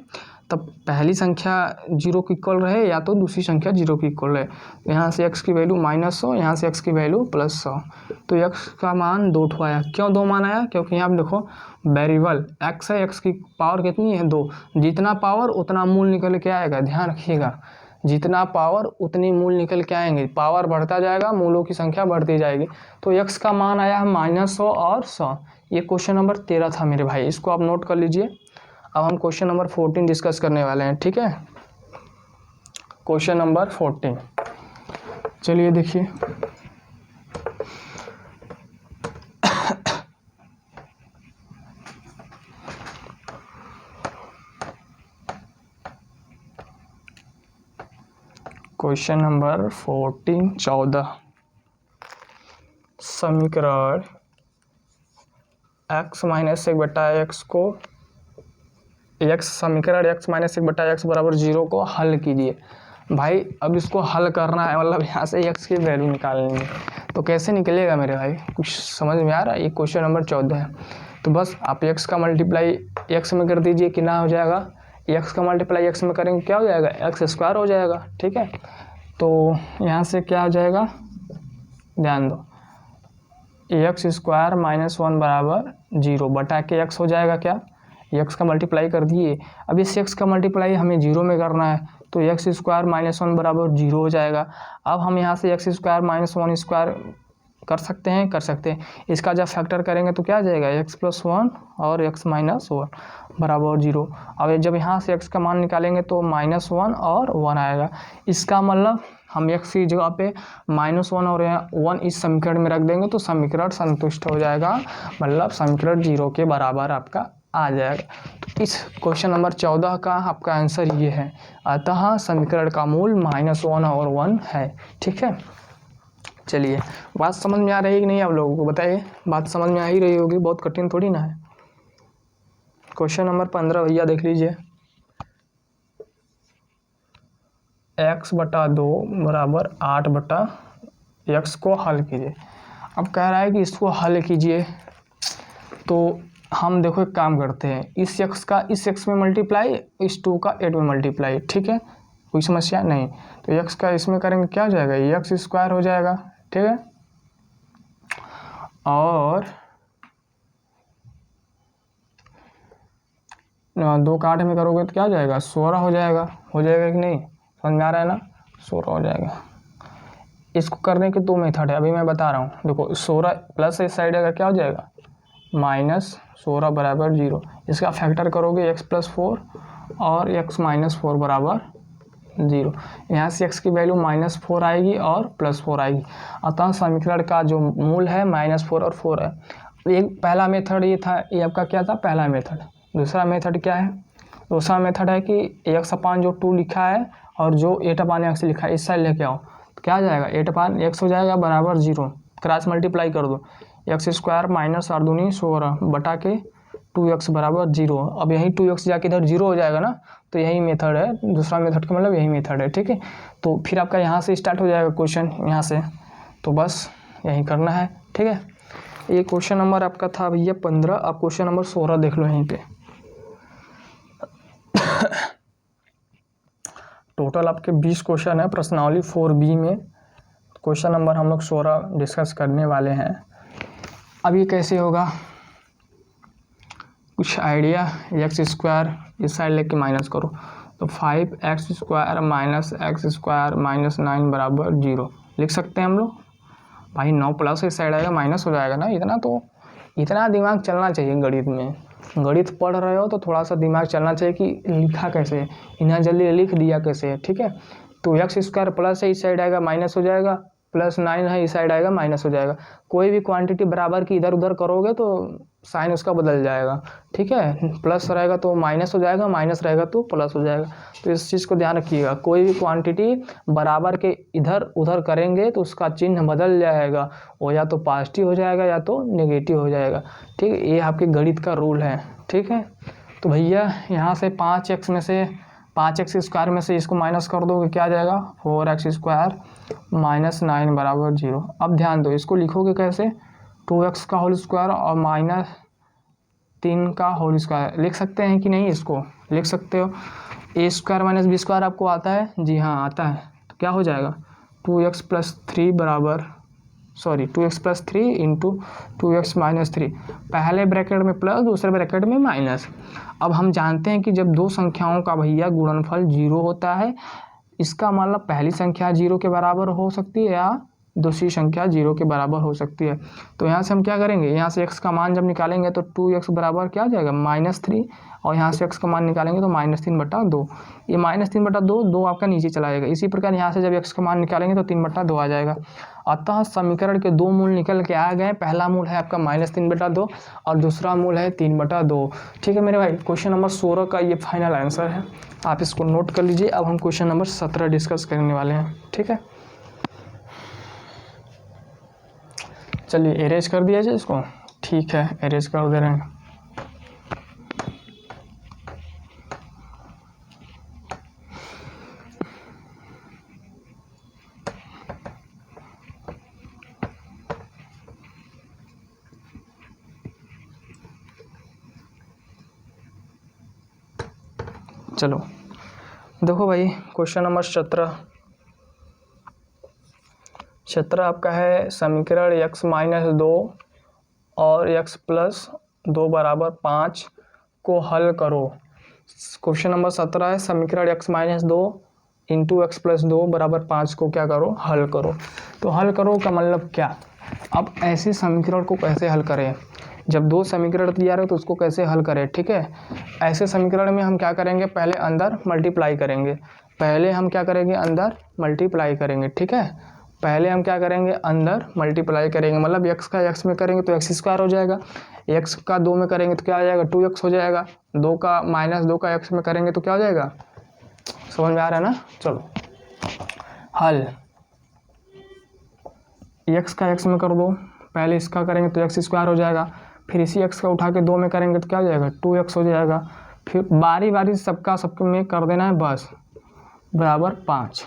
तब पहली संख्या 0 के इक्वल रहे या तो दूसरी संख्या 0 के इक्वल रहे। तो यहाँ से x की वैल्यू -100, यहाँ से x की वैल्यू +100, तो x का मान 2 ठो आया। क्यों 2 मान आया, क्योंकि यहाँ आप देखो वेरिएबल x है, x की पावर कितनी है 2, जितना पावर उतना मूल निकल के आएगा। ध्यान रखिएगा, जितना पावर उतनी मूल निकल के आएंगे, पावर बढ़ता जाएगा मूलों की संख्या बढ़ती जाएगी। तो x का मान आया है -100 और 100। ये क्वेश्चन नंबर 13 था मेरे भाई, इसको आप नोट कर लीजिए। अब हम क्वेश्चन नंबर 14 डिस्कस करने वाले हैं, ठीक है। क्वेश्चन नंबर 14, चलिए देखिए। क्वेश्चन नंबर 14 समीकरण x माइनस 1/x को समीकरण x माइनस 1/x बराबर 0 को हल कीजिए। भाई अब इसको हल करना है, मतलब यहाँ से x की वैल्यू निकालनी है। तो कैसे निकलेगा मेरे भाई, कुछ समझ में आ रहा है। ये क्वेश्चन नंबर 14 है। तो बस आप x का मल्टीप्लाई x में कर दीजिए, कितना हो जाएगा, x का मल्टीप्लाई x में करेंगे क्या हो जाएगा, x² हो जाएगा, ठीक है। तो यहाँ से क्या हो जाएगा, ध्यान दो, x² -1 बराबर 0 बटा के x हो जाएगा क्या, x का मल्टीप्लाई कर दिए। अब इस x का मल्टीप्लाई हमें 0 में करना है, तो x² -1 बराबर 0 हो जाएगा। अब हम यहाँ से x² -1² कर सकते हैं। इसका जब फैक्टर करेंगे तो क्या आ जाएगा, x + 1 और x - 1 बराबर 0। अब जब यहाँ से x का मान निकालेंगे तो -1 और 1 आएगा। इसका मतलब हम x की जगह पे -1 और 1 इस समीकरण में रख देंगे तो समीकरण संतुष्ट हो जाएगा, मतलब समीकरण 0 के बराबर आपका आ जाएगा। तो इस क्वेश्चन नंबर 14 का आपका आंसर ये है, अतः समीकरण का मूल -1 और 1 है, ठीक है। चलिए, बात समझ में आ रही है कि नहीं आप लोगों को, बताइए। बात समझ में आ ही रही होगी, बहुत कठिन थोड़ी ना है। क्वेश्चन नंबर 15 भैया देख लीजिए, x/2 बराबर 8/x को हल कीजिए। अब कह रहा है कि इसको हल कीजिए, तो हम देखो एक काम करते हैं, इस x का इस x में मल्टीप्लाई, इस 2 का 8 में मल्टीप्लाई, ठीक है, कोई समस्या नहीं। तो x का इसमें करेंगे क्या हो जाएगा, x² हो जाएगा, ठीक है। और 2 का 8 में करोगे तो क्या हो जाएगा, 16 हो जाएगा कि नहीं, समझ में आ रहा है ना, 16 हो जाएगा। इसको करने के 2 मेथड है, अभी मैं बता रहा हूँ। देखो 16 प्लस इस साइड अगर क्या हो जाएगा, -16 बराबर 0। इसका फैक्टर करोगे x + 4 और x - 4 बराबर 0। यहाँ से x की वैल्यू -4 आएगी और +4 आएगी, अतः समीकरण का जो मूल है -4 और 4 है। एक पहला मेथड ये था, ये आपका क्या था, पहला मेथड। दूसरा मेथड क्या है, दूसरा मेथड है कि x/2 लिखा है और जो 8/x लिखा है इस साइड लेके आओ, तो क्या आ जाएगा, 8/x हो जाएगा बराबर 0, क्रॉस मल्टीप्लाई कर दो, x² -8 × 16 बटा के 2x बराबर 0। अब यही 2x जाके इधर 0 हो जाएगा ना, तो यही मेथड है, दूसरा मेथड का मतलब यही मेथड है, ठीक है। तो फिर आपका यहाँ से स्टार्ट हो जाएगा क्वेश्चन, यहाँ से, तो बस यही करना है, ठीक है। ये क्वेश्चन नंबर आपका था भैया 15। आप क्वेश्चन नंबर 16 देख लो यहीं पे। टोटल आपके 20 क्वेश्चन है प्रश्नावली 4B में, क्वेश्चन नंबर हम लोग 16 डिस्कस करने वाले हैं। अब ये कैसे होगा, कुछ आइडिया, x² इस साइड लेके माइनस करो, तो 5x² -x² -9 बराबर 0 लिख सकते हैं हम लोग। भाई 9 प्लस इस साइड आएगा माइनस हो जाएगा ना, इतना दिमाग चलना चाहिए गणित में। गणित पढ़ रहे हो तो थोड़ा सा दिमाग चलना चाहिए कि लिखा कैसे है, इन्हें जल्दी लिख दिया कैसे है, ठीक है। तो x² प्लस है इस साइड आएगा माइनस हो जाएगा, +9 है इस साइड आएगा माइनस हो जाएगा। कोई भी क्वांटिटी बराबर की इधर उधर करोगे तो साइन उसका बदल जाएगा, ठीक है। प्लस रहेगा तो माइनस हो जाएगा, माइनस रहेगा तो प्लस हो जाएगा। तो इस चीज़ को ध्यान रखिएगा, कोई भी क्वांटिटी बराबर के इधर उधर करेंगे तो उसका चिन्ह बदल जाएगा, वो या तो पॉजिटिव हो जाएगा या तो नेगेटिव हो जाएगा, ठीक है। ये आपके गणित का रूल है, ठीक है। तो भैया यहाँ से 5x में से 5x² में से इसको माइनस कर दोगे क्या आ जाएगा 4x² माइनस 9 बराबर 0। अब ध्यान दो, इसको लिखोगे कैसे 2x का होल स्क्वायर और माइनस 3 का होल स्क्वायर लिख सकते हैं कि नहीं, इसको लिख सकते हो। a² माइनस b² आपको आता है, जी हाँ आता है। तो क्या हो जाएगा 2x प्लस 3 बराबर 2x plus 3 into 2x minus 3, पहले ब्रैकेट में प्लस दूसरे ब्रैकेट में माइनस। अब हम जानते हैं कि जब दो संख्याओं का भैया गुणनफल 0 होता है, इसका मतलब पहली संख्या 0 के बराबर हो सकती है या दूसरी संख्या 0 के बराबर हो सकती है। तो यहाँ से हम क्या करेंगे, यहाँ से x का मान जब निकालेंगे तो 2x बराबर क्या आ जाएगा -3, और यहाँ से x का मान निकालेंगे तो -3/2। ये -3/2 2 आपका नीचे चला जाएगा। इसी प्रकार यहाँ से जब x का मान निकालेंगे तो 3/2 आ जाएगा। अतः समीकरण के दो मूल निकल के आ गए। पहला मूल है आपका -3/2 और दूसरा मूल है 3/2। ठीक है मेरे भाई, क्वेश्चन नंबर 16 का ये फाइनल आंसर है, आप इसको नोट कर लीजिए। अब हम क्वेश्चन नंबर 17 डिस्कस करने वाले हैं। ठीक है, चलिए एरेज कर दिया जाए इसको। ठीक है, एरेज कर दे रहे हैं। चलो देखो भाई, क्वेश्चन नंबर 17 आपका है समीकरण x-2 और x प्लस 2 बराबर 5 को हल करो। क्वेश्चन नंबर 17 है समीकरण x-2 इंटू x प्लस 2 बराबर 5 को क्या करो, हल करो। तो हल करो का मतलब क्या, अब ऐसे समीकरण को कैसे हल करें, जब दो समीकरण दिया रहे तो उसको कैसे हल करें। ठीक है, ऐसे समीकरण में हम क्या करेंगे, पहले अंदर मल्टीप्लाई करेंगे। ठीक है, पहले हम क्या करेंगे, अंदर मल्टीप्लाई करेंगे, मतलब x का x में करेंगे तो x² हो जाएगा, x का 2 में करेंगे तो क्या हो जाएगा 2x हो जाएगा, 2 का x में करेंगे तो क्या हो जाएगा, समझ में आ रहा है ना। चलो हल, x का x में कर दो, पहले इसका करेंगे तो x² हो जाएगा, फिर इसी x का उठा के 2 में करेंगे तो क्या हो जाएगा 2x हो जाएगा, फिर बारी बारी सबके में कर देना है बस, बराबर 5।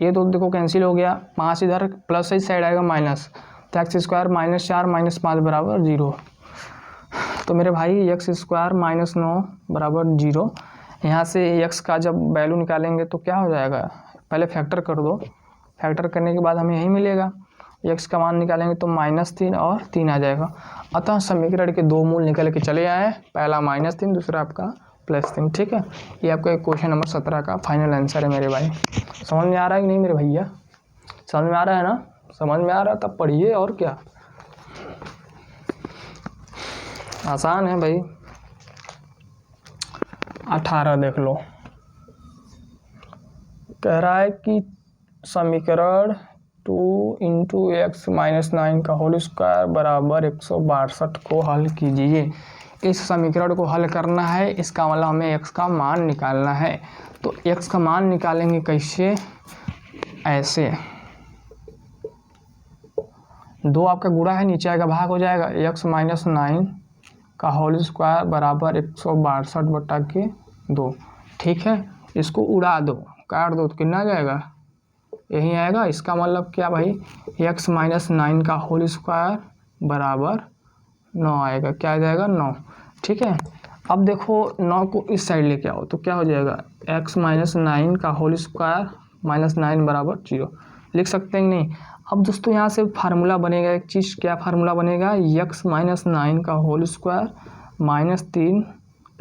ये तो देखो कैंसिल हो गया, 5 इधर प्लस इस साइड आएगा माइनस, तो x² -4 -5 बराबर 0। तो मेरे भाई x² -9 बराबर 0। यहाँ से x का जब वैल्यू निकालेंगे तो क्या हो जाएगा, पहले फैक्टर कर दो, फैक्टर करने के बाद हमें यही मिलेगा, x का मान निकालेंगे तो -3 और 3 आ जाएगा। अतः समीकरण के दो मूल निकल के चले आए, पहला -3 दूसरा आपका +3। ठीक है, ये आपका क्वेश्चन नंबर 17 का फाइनल आंसर है मेरे भाई। समझ में आ रहा है कि नहीं मेरे भैया, समझ में आ रहा है ना, समझ में आ रहा है तब पढ़िए, और क्या, आसान है भाई। 18 देख लो, कह रहा है कि समीकरण 2 इंटू x माइनस 9 का होल स्क्वायर बराबर 162 को हल कीजिए। इस समीकरण को हल करना है, इसका मतलब हमें x का मान निकालना है। तो x का मान निकालेंगे कैसे, ऐसे 2 आपका गुणा है, नीचे आएगा भाग हो जाएगा, x माइनस 9 का होल स्क्वायर बराबर 162/2। ठीक है, इसको उड़ा दो, काट दो तो कितना आ जाएगा, यही आएगा। इसका मतलब क्या भाई, x माइनस 9 का होल स्क्वायर बराबर 9 आएगा, क्या आ जाएगा 9। ठीक है, अब देखो 9 को इस साइड लेके आओ तो क्या हो जाएगा, x माइनस 9 का होल स्क्वायर -9 बराबर 0 लिख सकते हैं कि नहीं। अब दोस्तों यहाँ से फार्मूला बनेगा एक चीज़, क्या फार्मूला बनेगा, x माइनस 9 का होल स्क्वायर -3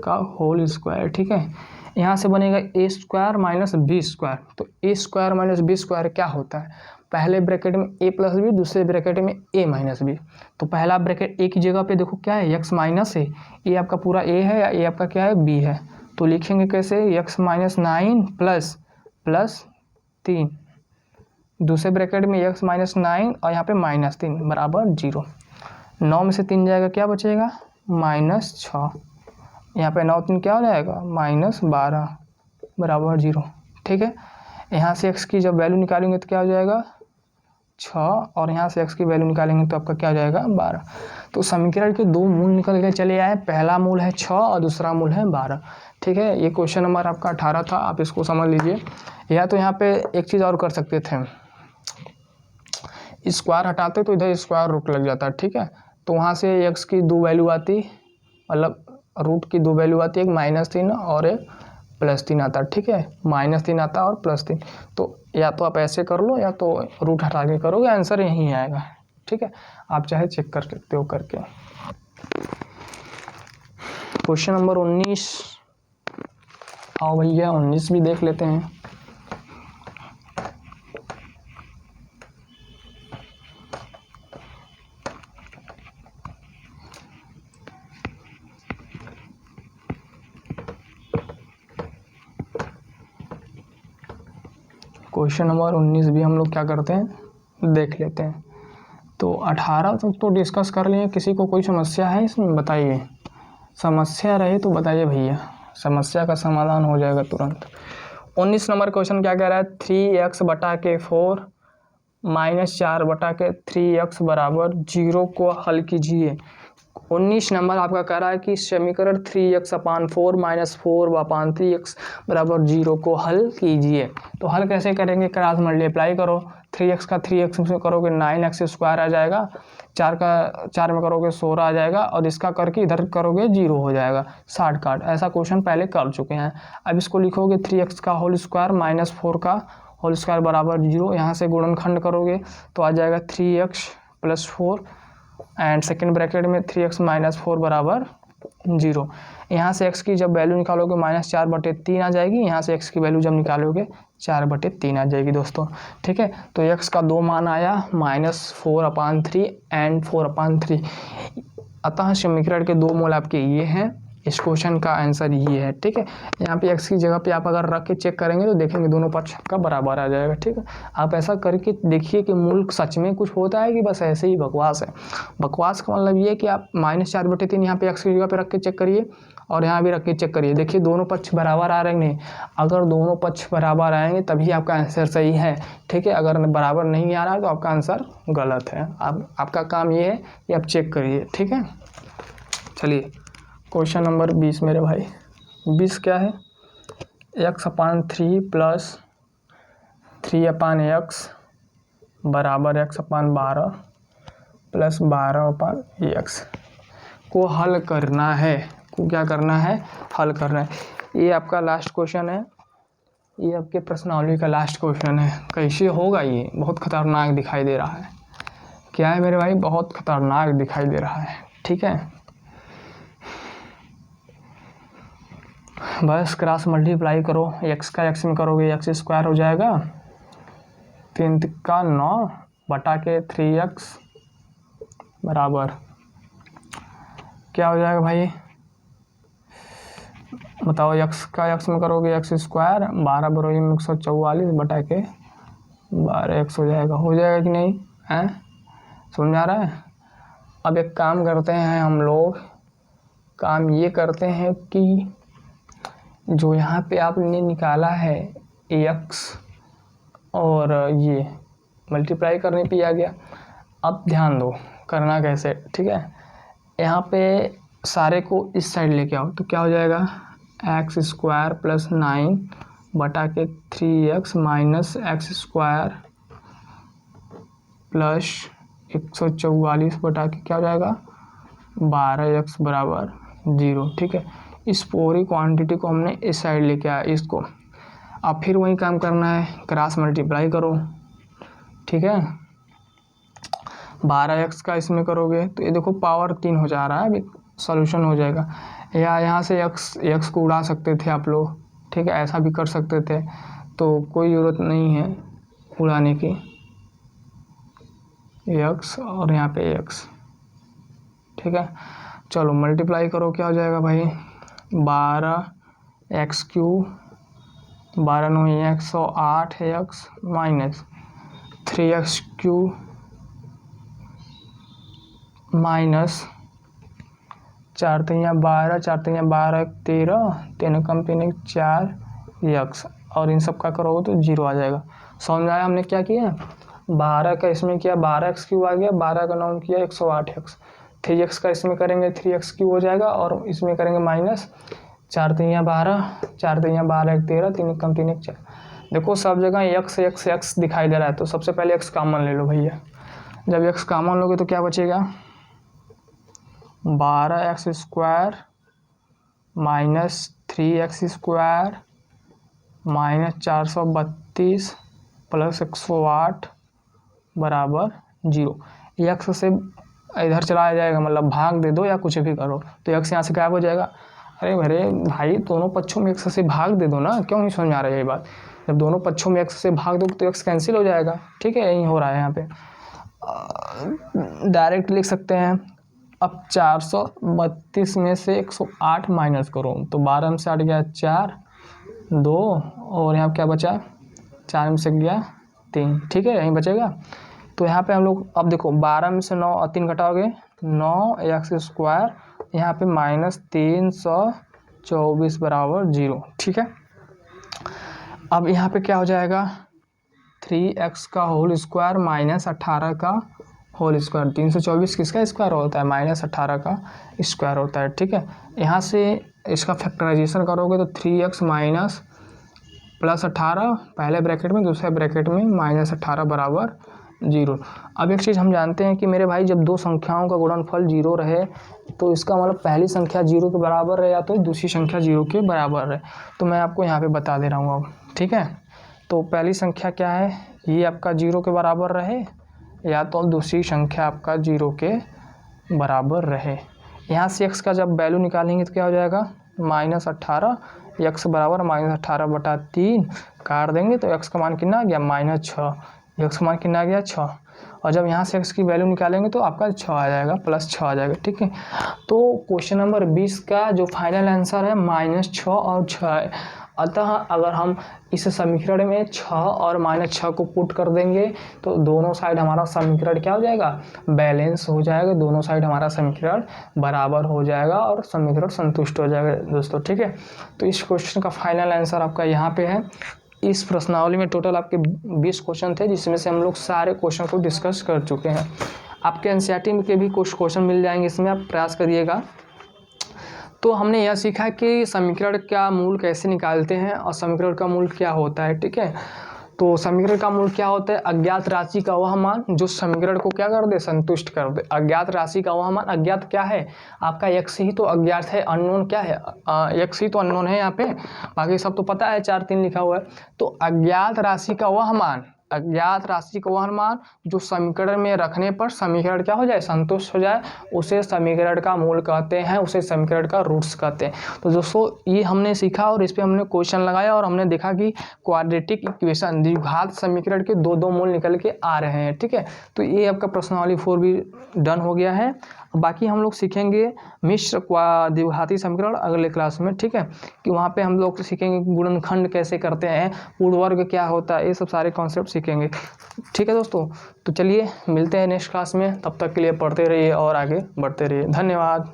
का होल स्क्वायर। ठीक है, यहाँ से बनेगा a² माइनस b²। तो a² माइनस b² क्या होता है, पहले ब्रैकेट में a प्लस बी, दूसरे ब्रैकेट में a माइनस बी। तो पहला ब्रैकेट a की जगह पे देखो क्या है, x माइनस है, a आपका पूरा a है या a आपका क्या है b है। तो लिखेंगे कैसे, x माइनस 9 प्लस 3, दूसरे ब्रैकेट में x माइनस 9 और यहाँ पे -3 बराबर 0। 9 में से 3 जाएगा, क्या बचेगा -6, यहाँ पे 9 3 क्या हो जाएगा -12 बराबर 0। ठीक है, यहाँ से x की जब वैल्यू निकालेंगे तो क्या हो जाएगा 6 और यहाँ से x की वैल्यू निकालेंगे तो आपका क्या हो जाएगा 12। तो समीकरण के दो मूल निकल के चले आए, पहला मूल है 6 और दूसरा मूल है 12। ठीक है, ये क्वेश्चन नंबर आपका 18 था, आप इसको समझ लीजिए। या तो यहाँ पे एक चीज़ और कर सकते थे, स्क्वायर हटाते तो इधर स्क्वायर रूट लग जाता। ठीक है, तो वहाँ से x की दो वैल्यू आती, मतलब रूट की दो वैल्यू आती है, एक -3 और एक +3 आता। ठीक है, -3 आता और +3। तो या तो आप ऐसे कर लो या तो रूट हटा के करोगे, आंसर यहीं आएगा। ठीक है, आप चाहे चेक कर सकते हो करके। क्वेश्चन नंबर 19, आओ भैया 19 भी देख लेते हैं। क्वेश्चन नंबर 19 भी हम लोग क्या करते हैं, देख लेते हैं। तो 18 तक तो डिस्कस कर लिए, किसी को कोई समस्या है इसमें बताइए। समस्या रहे तो बताइए भैया, समस्या का समाधान हो जाएगा तुरंत। 19 नंबर क्वेश्चन क्या कह रहा है, 3x बटा के 4 -4 बटा के 3x बराबर 0 को हल कीजिए। 19 नंबर आपका कह रहा है कि समीकरण 3x/4 -4/3x बराबर 0 को हल कीजिए। तो हल कैसे करेंगे, क्रॉस मल्टीप्लाई करो। 3x का 3x में करोगे 9x² आ जाएगा, 4 का 4 में करोगे 16 आ जाएगा, और इसका करके इधर करोगे 0 हो जाएगा, शॉर्ट कट। ऐसा क्वेश्चन पहले कर चुके हैं। अब इसको लिखोगे 3x का होल स्क्वायर -4 का होल स्क्वायर बराबर 0। यहाँ से गुणनखंड करोगे तो आ जाएगा 3x + 4 एंड सेकेंड ब्रैकेट में 3x - 4 बराबर 0। यहाँ से x की जब वैल्यू निकालोगे -4/3 आ जाएगी, यहाँ से x की वैल्यू जब निकालोगे 4/3 आ जाएगी दोस्तों। ठीक है, तो x का दो मान आया -4/3 एंड 4/3। अतः समीकरण के दो मूल आपके ये हैं, इस क्वेश्चन का आंसर ये है। ठीक है, यहाँ पे x की जगह पे आप अगर रख के चेक करेंगे तो देखेंगे दोनों पक्ष का बराबर आ जाएगा। ठीक है, आप ऐसा करके देखिए कि मूल सच में कुछ होता है कि बस ऐसे ही बकवास है। बकवास का मतलब ये है कि आप -4/3 यहाँ पे x की जगह पे रख के चेक करिए और यहाँ भी रख के चेक करिए, देखिए दोनों पक्ष बराबर आ रहे हैं नहीं। अगर दोनों पक्ष बराबर आएंगे तभी आपका आंसर सही है। ठीक है, अगर बराबर नहीं आ रहा है तो आपका आंसर गलत है। आपका काम ये है कि आप चेक करिए। ठीक है, चलिए क्वेश्चन नंबर 20 मेरे भाई। 20 क्या है, x/3 + 3/x बराबर x/12 + 12/x को हल करना है। को क्या करना है, हल करना है। ये आपका लास्ट क्वेश्चन है, ये आपके प्रश्नावली का लास्ट क्वेश्चन है। कैसे होगा ये, बहुत खतरनाक दिखाई दे रहा है। क्या है मेरे भाई, बहुत खतरनाक दिखाई दे रहा है। ठीक है, बस क्रॉस मल्टीप्लाई करो, x का x में करोगे x² हो जाएगा, 3 का 9 बटा के 3x बराबर क्या हो जाएगा भाई, बताओ। x का x में करोगे x² 12 बरोई 144 बटा के 12x हो जाएगा कि नहीं है, समझ आ रहा है। अब एक काम करते हैं हम लोग, काम ये करते हैं कि जो यहाँ पे आपने निकाला है x और ये मल्टीप्लाई करने पे आ गया। अब ध्यान दो करना कैसे। ठीक है, यहाँ पे सारे को इस साइड लेके आओ तो क्या हो जाएगा, x² + 9 बटा के 3x - x² प्लस 144 बटा के क्या हो जाएगा 12x बराबर 0। ठीक है, इस पूरी क्वांटिटी को हमने इस साइड लेके आया इसको। अब फिर वही काम करना है, क्रॉस मल्टीप्लाई करो। ठीक है, 12x का इसमें करोगे तो ये देखो पावर 3 हो जा रहा है, अभी सॉल्यूशन हो जाएगा। या यहाँ से x को उड़ा सकते थे आप लोग। ठीक है, ऐसा भी कर सकते थे, तो कोई ज़रूरत नहीं है उड़ाने की। x और यहाँ पे x। ठीक है, चलो मल्टीप्लाई करो, क्या हो जाएगा भाई 12x³ 12 9 108x minus 3x³ minus 4 3 12 4 3 12 13 3 कम 3 4x, और इन सब का करोगे तो 0 आ जाएगा। समझ आया हमने क्या किया। 12 का इसमें किया 12x क्यूब आ गया, 12 का 9 किया 108x, 3x का इसमें करेंगे 3x क्यूब हो जाएगा और इसमें करेंगे माइनस 4 3 12, 4 3 12 1 13, 3 1 कम 3 1 4। देखो सब जगह x x x दिखाई दे रहा है, तो सबसे पहले x कॉमन ले लो भैया। जब x कॉमन लोगे तो क्या बचेगा, 12x square minus 3x square minus 432 plus 108 बराबर 0। x से इधर चला जाएगा, मतलब भाग दे दो या कुछ भी करो तो x यहाँ से गायब हो जाएगा। अरे भाई दोनों पक्षों में x से भाग दे दो ना, क्यों नहीं समझ में आ रहा है ये बात। जब दोनों पक्षों में x से भाग दो तो x कैंसिल हो जाएगा, ठीक है, यही हो रहा है यहाँ पे। डायरेक्ट लिख सकते हैं। अब 432 में से 108 माइनस करो तो 12 में से 8 गया 4 2 और यहाँ क्या बचा 4 में से गया 3, ठीक है, यहीं बचेगा। तो यहाँ पे हम लोग अब देखो 12 में से 9 और 3 घटाओगे 9x स्क्वायर, यहाँ पे माइनस 324 बराबर 0, ठीक है। अब यहाँ पे क्या हो जाएगा 3x का होल स्क्वायर माइनस 18 का होल स्क्वायर। 324 किसका स्क्वायर होता है, माइनस 18 का स्क्वायर होता है, ठीक है। यहाँ से इसका फैक्टराइजेशन करोगे तो 3x माइनस प्लस 18 पहले ब्रैकेट में, दूसरे ब्रैकेट में माइनस 18 बराबर 0। अब एक चीज़ हम जानते हैं कि मेरे भाई जब दो संख्याओं का गुणनफल 0 रहे तो इसका मतलब पहली संख्या 0 के बराबर रहे या तो दूसरी संख्या 0 के बराबर रहे। तो मैं आपको यहाँ पे बता दे रहा हूँ अब, ठीक है। तो पहली संख्या क्या है, ये आपका 0 के बराबर रहे या तो दूसरी संख्या आपका 0 के बराबर रहे। यहाँ से x का जब वैल्यू निकालेंगे तो क्या हो जाएगा माइनस 18, x बराबर माइनस 18/3 काट देंगे तो x का मान कितना आ गया -6, x का मान कितना आ गया 6। और जब यहाँ से x की वैल्यू निकालेंगे तो आपका 6 आ जाएगा, प्लस 6 आ जाएगा, ठीक है। तो क्वेश्चन नंबर 20 का जो फाइनल आंसर है -6 और 6 है। अतः अगर हम इस समीकरण में 6 और -6 को पुट कर देंगे तो दोनों साइड हमारा समीकरण क्या हो जाएगा, बैलेंस हो जाएगा, दोनों साइड हमारा समीकरण बराबर हो जाएगा और समीकरण संतुष्ट हो जाएगा दोस्तों, ठीक है। तो इस क्वेश्चन का फाइनल आंसर आपका यहाँ पे है। इस प्रश्नावली में टोटल आपके 20 क्वेश्चन थे, जिसमें से हम लोग सारे क्वेश्चन को डिस्कस कर चुके हैं। आपके एनसीईआरटी के भी कुछ क्वेश्चन मिल जाएंगे, इसमें आप प्रयास करिएगा। तो हमने यह सीखा कि समीकरण का मूल कैसे निकालते हैं और समीकरण का मूल क्या होता है, ठीक है। तो समीकरण का मूल क्या होता है, अज्ञात राशि का वह मान जो समीकरण को क्या कर दे, संतुष्ट कर दे। अज्ञात राशि का वह मान, अज्ञात क्या है आपका x ही तो अज्ञात है, अननोन क्या है, x ही तो अननोन है यहाँ पे, बाकी सब तो पता है 4 3 लिखा हुआ है। तो अज्ञात राशि का वह मान, अज्ञात राशि का वह मान जो समीकरण में रखने पर समीकरण क्या हो जाए, संतुष्ट हो जाए, उसे समीकरण का मूल कहते हैं, उसे समीकरण का रूट्स कहते हैं। तो दोस्तों ये हमने सीखा और इस पे हमने क्वेश्चन लगाया और हमने देखा कि क्वाड्रेटिक इक्वेशन द्विघात समीकरण के दो मूल निकल के आ रहे हैं, ठीक है। तो ये आपका प्रश्नावली 4 भी डन हो गया है। बाकी हम लोग सीखेंगे मिश्र द्विघाती समीकरण अगले क्लास में, ठीक है, कि वहाँ पे हम लोग सीखेंगे गुणनखंड कैसे करते हैं, पूर्ण वर्ग क्या होता है, ये सब सारे कॉन्सेप्ट सीखेंगे, ठीक है दोस्तों। तो चलिए मिलते हैं नेक्स्ट क्लास में, तब तक के लिए पढ़ते रहिए और आगे बढ़ते रहिए। धन्यवाद।